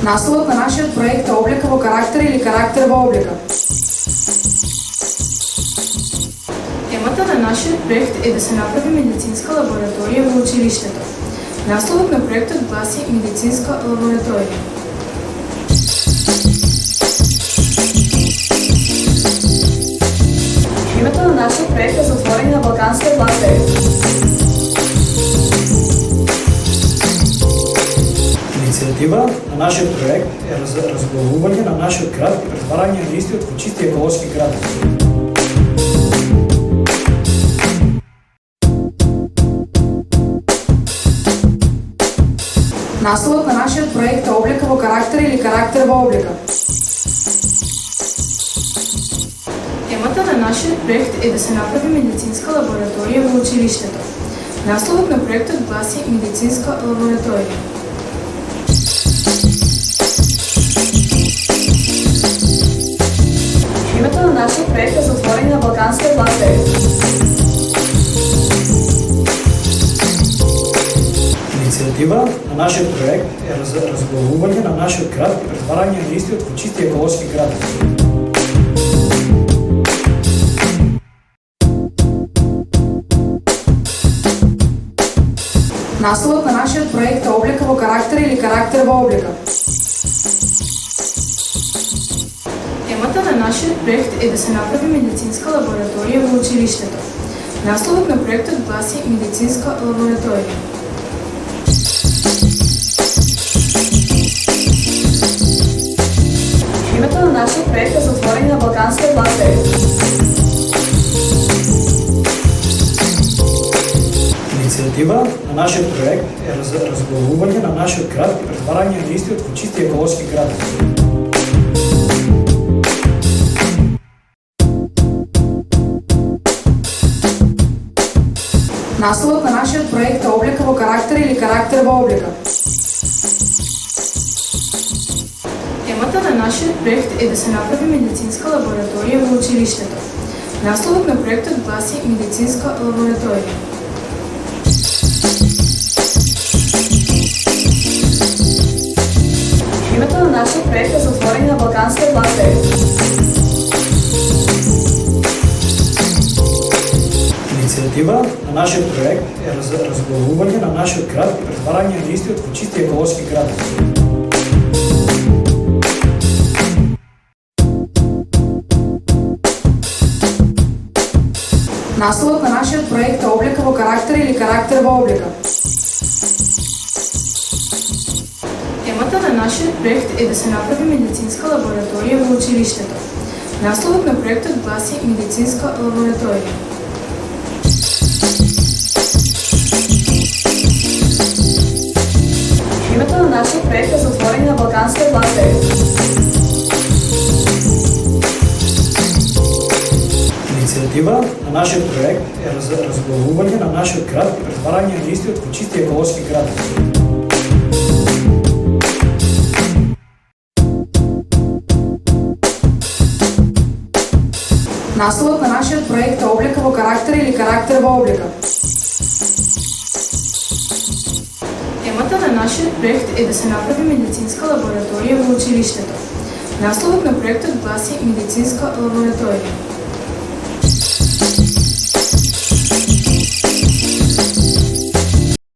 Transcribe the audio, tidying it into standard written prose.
Насловът на нашия проект е облика во карактер или карактер во облика. Темата на нашия проект е да се направи медицинска лаборатория в училището. Насловът на проектът гласи медицинска лаборатория. Името на нашия проект е затворение на Балканския пластир. Инициатива на нашия проект е разглавување на нашиот град и претварање на истиот во чисти еколошки град. Насловът на нашия проект е облика во карактер или карактер во облика. Темата на нашия проект е да се направи медицинска лаборатория в училището. Насловът на проектът гласи медицинска лаборатория. Името на нашия проект е затворение на Балканския пластир. Инициатива на нашиот проект е разглавување на нашиот град и претварање на истиот во чисти еколошки град. Насловът на нашия проект е облика во карактер или карактер во облика. Темата на нашия проект е да се направи медицинска лаборатория в училището. Насловът на проектът гласи медицинска лаборатория. Името на нашия проект е затворение на Балканския пластир. Инициатива на нашиот проект е разглавување на нашиот град и претварање на истиот во чисти еколошки град. Насловът на нашия проект е облика во карактер или карактер во облика. Темата на нашия проект е да се направи медицинска лаборатория в училището. Насловът на проектът гласи медицинска лаборатория. Името на нашия проект е затворение на Балканския пластир. Инициатива на нашиот проект е разглавување на нашиот град и претварање на истиот во чисти еколошки град. Насловът на нашия проект е облика во карактер или карактер во облика. Темата на нашия проект е да се направи медицинска лаборатория в училището. Насловът на проектът гласи медицинска лаборатория. Името на нашия проект е затворение на Балканския пластир. Инициатива на нашиот проект е разглавување на нашиот град и претварање на истиот во чисти еколошки град. Насловът на нашия проект е облика во карактер или карактер во облика. Темата на нашия проект е да се направи медицинска лаборатория в училището. Насловът на проектът гласи медицинска лаборатория.